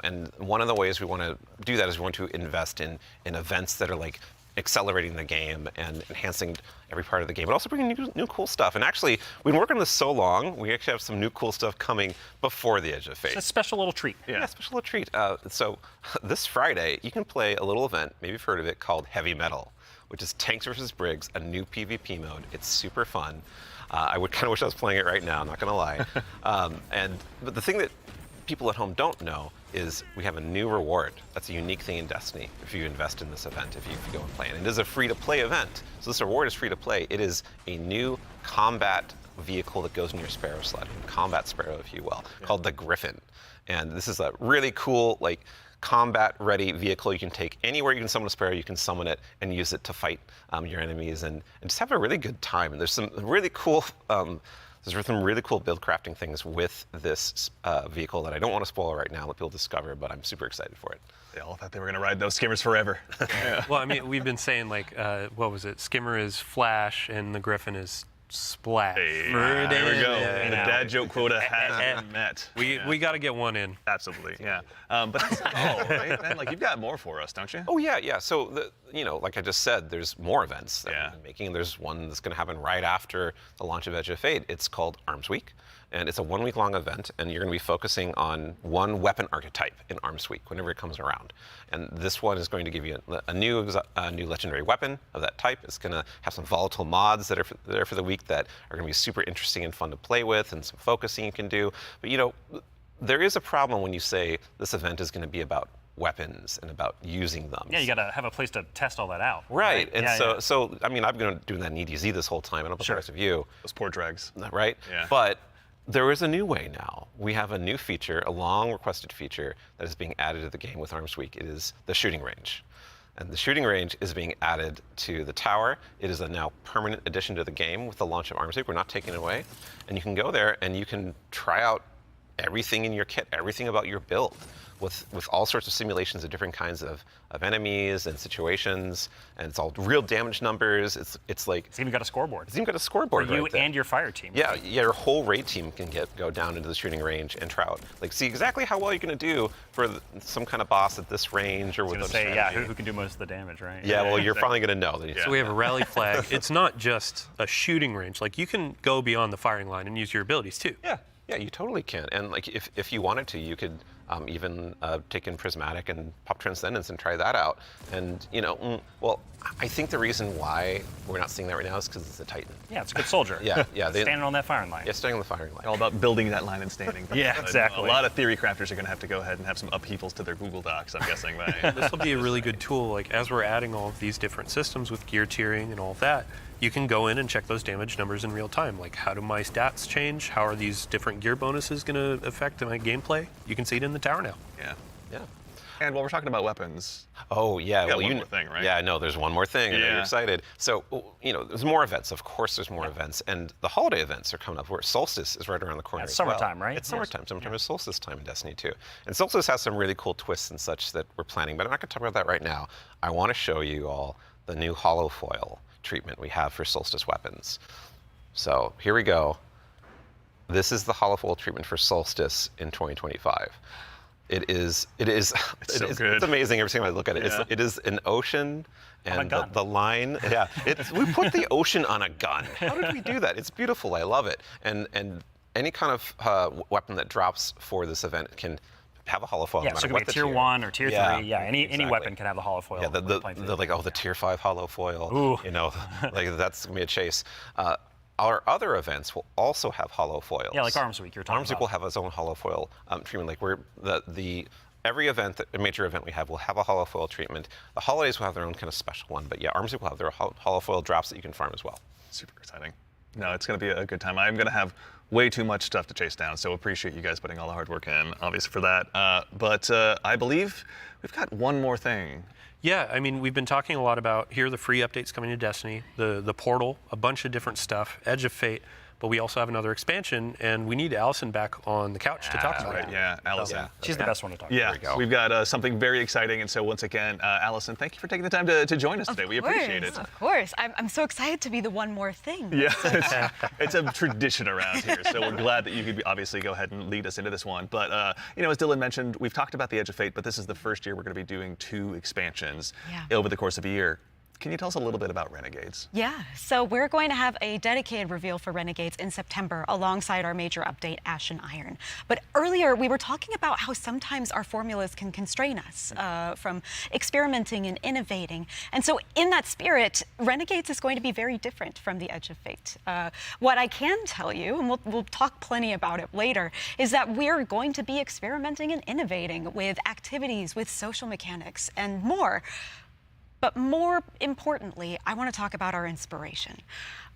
And one of the ways we want to do that is we want to invest in events that are like accelerating the game and enhancing every part of the game, but also bringing new cool stuff. And actually, we've been working on this so long, we actually have some new cool stuff coming before the Edge of Fate. It's a special little treat. Yeah, special little treat. So this Friday, you can play a little event, maybe you've heard of it, called Heavy Metal, which is Tanks versus Briggs, a new PvP mode. It's super fun. I would kind of wish I was playing it right now, I'm not going to lie. But the thing that people at home don't know is we have a new reward. That's a unique thing in Destiny if you invest in this event, if you go and play it. And it is a free-to-play event. So this reward is free-to-play. It is a new combat vehicle that goes in your Sparrow sled, combat Sparrow, if you will, called the Griffin. And this is a really cool, like, combat-ready vehicle you can take anywhere you can summon a Sparrow, you can summon it and use it to fight your enemies and just have a really good time. And there's some really cool there's some really cool build crafting things with this vehicle that I don't want to spoil right now, let people discover, but I'm super excited for it. They all thought they were going to ride those skimmers forever. Well, I mean, we've been saying like, what was it? Skimmer is Flash and the Griffin is Splash. Hey, there we go. The dad joke quota has been met. We got to get one in. Absolutely, yeah. But that's all, right, man? Like, you've got more for us, don't you? Oh, yeah. So, like I just said, there's more events that we've been making. There's one that's going to happen right after the launch of Edge of Fate. It's called Arms Week. And it's a 1-week-long event, and you're going to be focusing on one weapon archetype in Arms Week whenever it comes around. And this one is going to give you a new legendary weapon of that type. It's going to have some volatile mods that are there for the week that are going to be super interesting and fun to play with, and some focusing you can do. But there is a problem when you say this event is going to be about weapons and about using them. Yeah, you got to have a place to test all that out. Right, and Yeah, so I mean, I've been doing that in EDZ this whole time. I don't know about the rest of you. Those poor dregs. Right? Yeah. But there is a new way now. We have a new feature, a long requested feature that is being added to the game with Arms Week. It is the shooting range. And the shooting range is being added to the tower. It is a now permanent addition to the game with the launch of Arms Week. We're not taking it away. And you can go there and you can try out everything in your kit, everything about your build, with all sorts of simulations of different kinds of enemies and situations, and it's all real damage numbers. It's like It's even got a scoreboard. it's even got a scoreboard For you right there. and your fire team. Yeah, your whole raid team can go down into the shooting range and try out, like, see exactly how well you're going to do for some kind of boss at this range or I was with gonna a say, yeah, strategy. who can do most of the damage, right? Yeah, well, you're finally going to know. So we have a rally flag. It's not just a shooting range. Like, you can go beyond the firing line and use your abilities too. Yeah, you totally can. And like, if you wanted to, you could even take in Prismatic and pop Transcendence and try that out. And well, I think the reason why we're not seeing that right now is because it's a Titan. Yeah, it's a good soldier. Yeah. Standing on that firing line. Yeah, staying on the firing line. All about building that line and standing. Yeah, But exactly. A lot of theory crafters are going to have to go ahead and have some upheavals to their Google Docs, I'm guessing. This will be a really good tool. Like, as we're adding all of these different systems with gear tiering and all of that, you can go in and check those damage numbers in real time. Like, how do my stats change? How are these different gear bonuses going to affect my gameplay? You can see it in the tower now. Yeah. Yeah. And while we're talking about weapons, Oh, yeah. you got well, one more thing, right? Yeah, no, there's one more thing. I know Yeah. you're excited. So, there's more events. Of course, there's more events. And the holiday events are coming up. Where Solstice is right around the corner. It's as well. summertime, right? It's summertime. Summertime is Solstice time in Destiny 2. And Solstice has some really cool twists and such that we're planning, but I'm not going to talk about that right now. I want to show you all the new holofoil treatment we have for Solstice weapons. So, here we go. This is the holofoil treatment for Solstice in 2025. It is so good. It's amazing every time I look at it. Yeah. It is an ocean On a and gun. the line. Yeah, we put the ocean on a gun. How did we do that? It's beautiful. I love it. And any kind of weapon that drops for this event can have a holofoil. Yeah, no so matter it could be a tier 1 or tier 3. Yeah, any exactly. weapon can have the holofoil. Yeah, when we're playing through the tier 5 holofoil. Ooh. Like that's gonna be a chase. Our other events will also have holofoils. Yeah, like Arms Week you're talking Arms Week about. will have its own holofoil treatment. Like every event, a major event we have will have a holofoil treatment. The holidays will have their own kind of special one, but yeah, Arms Week will have their holofoil drops that you can farm as well. super exciting. No, it's going to be a good time. I'm going to have way too much stuff to chase down, so appreciate you guys putting all the hard work in, obviously, for that. But I believe we've got one more thing. Yeah, I mean, we've been talking a lot about, here are the free updates coming to Destiny, the portal, a bunch of different stuff, Edge of Fate, but we also have another expansion, and we need Allison back on the couch to talk about Right, it. yeah, Allison. Yeah. She's the best one to talk Yeah, about. we go. we've got something very exciting, and so once again, Allison, thank you for taking the time to join us today. We appreciate it. Of course. I'm so excited to be the one more thing. Yeah, it's a tradition around here, so we're glad that you could obviously go ahead and lead us into this one. But, as Dylan mentioned, we've talked about the Edge of Fate, but this is the first year we're going to be doing 2 expansions over the course of a year. Can you tell us a little bit about Renegades? Yeah, so we're going to have a dedicated reveal for Renegades in September alongside our major update, Ash and Iron. But earlier, we were talking about how sometimes our formulas can constrain us from experimenting and innovating. And so in that spirit, Renegades is going to be very different from the Edge of Fate. What I can tell you, and we'll talk plenty about it later, is that we're going to be experimenting and innovating with activities, with social mechanics, and more. But more importantly, I want to talk about our inspiration.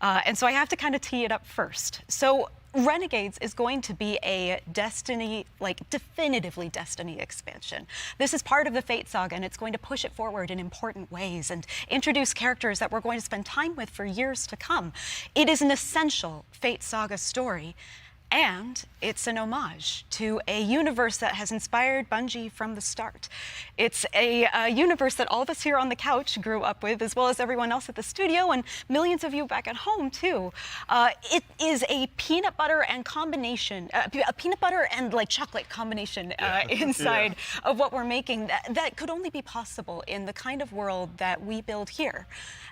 And so I have to kind of tee it up first. So Renegades is going to be a Destiny, definitively Destiny expansion. This is part of the Fate Saga, and it's going to push it forward in important ways and introduce characters that we're going to spend time with for years to come. It is an essential Fate Saga story, and it's an homage to a universe that has inspired Bungie from the start. It's a universe that all of us here on the couch grew up with, as well as everyone else at the studio and millions of you back at home too. It is a peanut butter and combination, a peanut butter and chocolate combination inside of what we're making that could only be possible in the kind of world that we build here.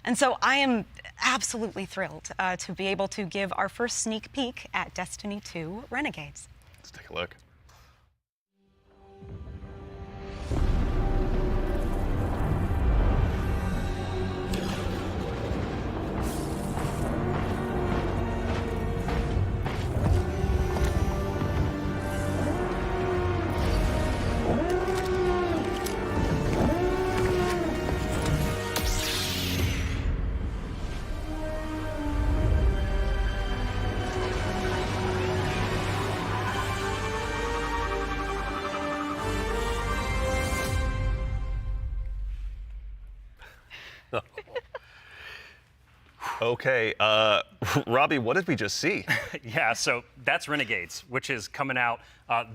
And so I am absolutely thrilled to be able to give our first sneak peek at Destiny 2 Renegades. Let's take a look. Okay, Robbie, what did we just see? Yeah, so that's Renegades, which is coming out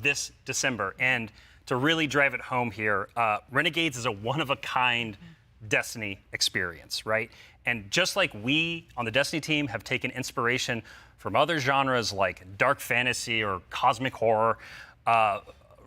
this December. And to really drive it home here, Renegades is a one-of-a-kind Destiny experience, right? And just like we on the Destiny team have taken inspiration from other genres like dark fantasy or cosmic horror,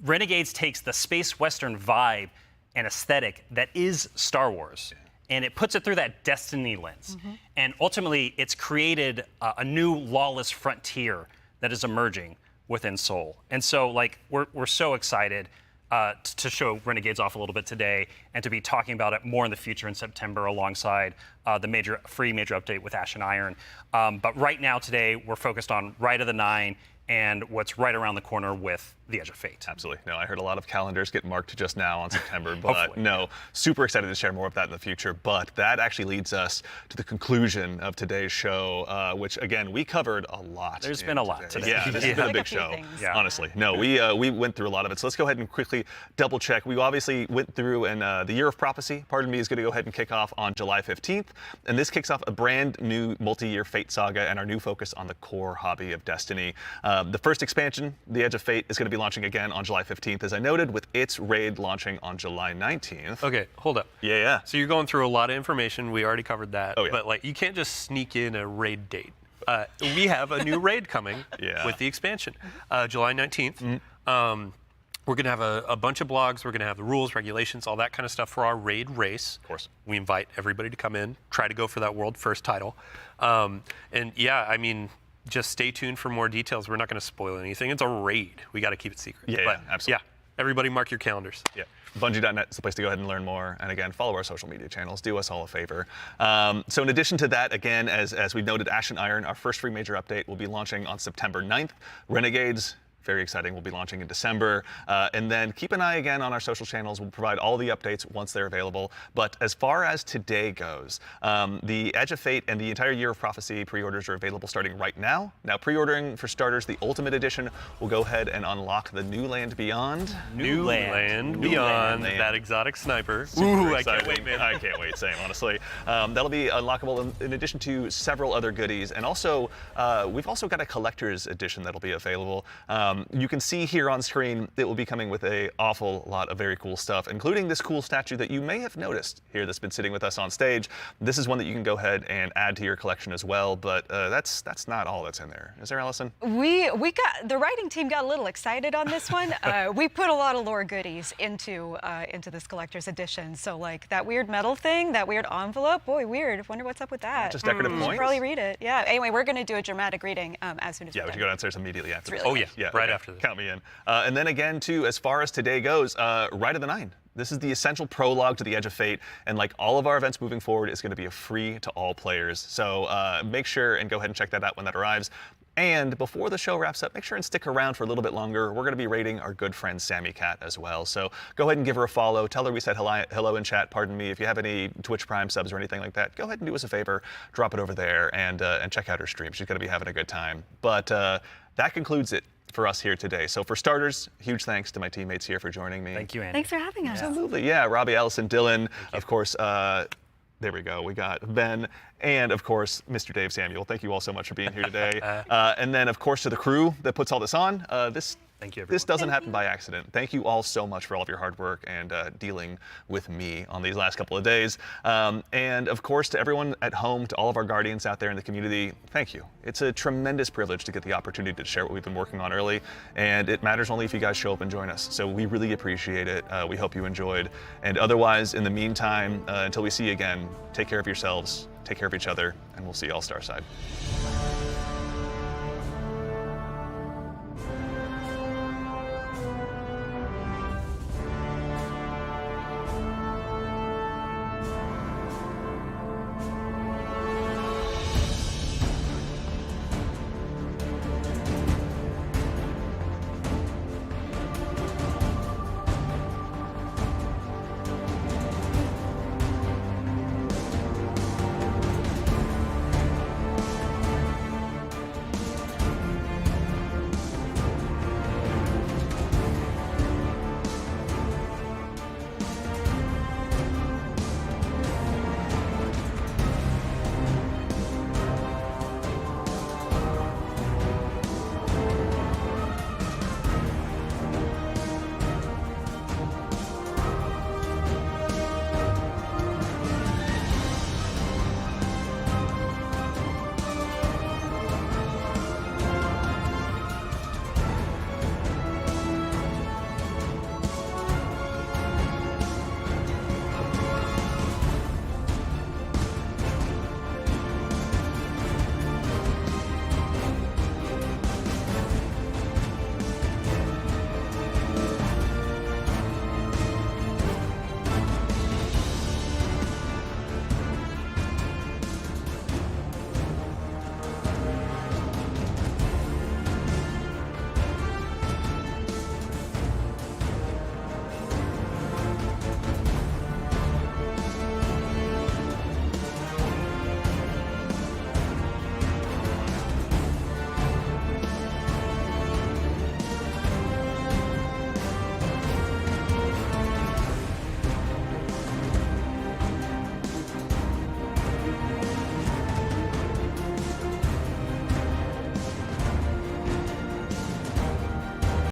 Renegades takes the space western vibe and aesthetic that is Star Wars, and it puts it through that Destiny lens. And ultimately, it's created a new lawless frontier that is emerging within Seoul. And so, like, we're so excited to show Renegades off a little bit today and to be talking about it more in the future in September alongside the free major update with Ash and Iron. But right now, today, we're focused on Rite of the Nine and what's right around the corner with the Edge of Fate. Absolutely. No, I heard a lot of calendars get marked just now on September, but Hopefully. no, super excited to share more of that in the future. But that actually leads us to the conclusion of today's show, which again, we covered a lot. There's been a lot today. Yeah, this has been a big show, Yeah. honestly. No, we went through a lot of it. So let's go ahead and quickly double check. We obviously went through, and the Year of Prophecy, pardon me, is going to go ahead and kick off on July 15th. And this kicks off a brand new multi-year Fate Saga and our new focus on the core hobby of Destiny. The first expansion, The Edge of Fate, is going to be launching again on July 15th, as I noted, with its raid launching on July 19th. Okay, hold up. Yeah. So you're going through a lot of information. We already covered that. Oh, yeah. But like, you can't just sneak in a raid date. We have a new raid coming with the expansion, July 19th. We're going to have a bunch of blogs. We're going to have the rules, regulations, all that kind of stuff for our raid race. Of course. We invite everybody to come in, try to go for that world first title. And yeah, I mean, just stay tuned for more details. We're not going to spoil anything. It's a raid. We got to keep it secret. Yeah, absolutely. Yeah, everybody mark your calendars. Yeah. Bungie.net is the place to go ahead and learn more. And again, follow our social media channels. Do us all a favor. So in addition to that, again, as we noted, Ash and Iron, our first free major update, will be launching on September 9th. Renegades, very exciting, will be launching in December. And then keep an eye again on our social channels. We'll provide all the updates once they're available. But as far as today goes, the Edge of Fate and the entire Year of Prophecy pre-orders are available starting right now. Now, pre-ordering for starters, the Ultimate Edition will go ahead and unlock the New Land Beyond. New Land Beyond, that exotic sniper. Super I exciting. can't wait, man. I can't wait, same, honestly. That'll be unlockable in addition to several other goodies. And also, we've also got a collector's edition that'll be available. You can see here on screen, it will be coming with an awful lot of very cool stuff, including this cool statue that you may have noticed here that's been sitting with us on stage. This is one that you can go ahead and add to your collection as well, but that's not all that's in there. Is there, Allison? We got the writing team got a little excited on this one. We put a lot of lore goodies into this collector's edition. So like that weird metal thing, that weird envelope, boy, weird. Wonder what's up with that. Just decorative You points? should probably read it. Yeah. Anyway, we're going to do a dramatic reading as soon as Yeah, we're we done. should go downstairs immediately after this. really Oh yeah, right after this. Count me in. And then again, too, as far as today goes, Rite of the Nine. This is the essential prologue to the Edge of Fate, and like all of our events moving forward, it's going to be a free to all players. So make sure and go ahead and check that out when that arrives. And before the show wraps up, make sure and stick around for a little bit longer. We're going to be rating our good friend Sammy Cat as well. So go ahead and give her a follow. Tell her we said hello in chat. Pardon me. If you have any Twitch Prime subs or anything like that, go ahead and do us a favor. Drop it over there and check out her stream. She's going to be having a good time. But that concludes it for us here today. So for starters, huge thanks to my teammates here for joining me. Thank you, Andy. Thanks for having us. Absolutely, yeah. Robbie, Allison, Dylan, of course. There we go. We got Ben, and of course, Mr. Dave Samuel. Thank you all so much for being here today. And then, of course, to the crew that puts all this on. Thank you, everyone. This doesn't happen by accident. Thank you all so much for all of your hard work and dealing with me on these last couple of days. And of course, to everyone at home, to all of our guardians out there in the community, thank you. It's a tremendous privilege to get the opportunity to share what we've been working on early, and it matters only if you guys show up and join us. So we really appreciate it. We hope you enjoyed. And otherwise, in the meantime, until we see you again, take care of yourselves, take care of each other, and we'll see you all Starside.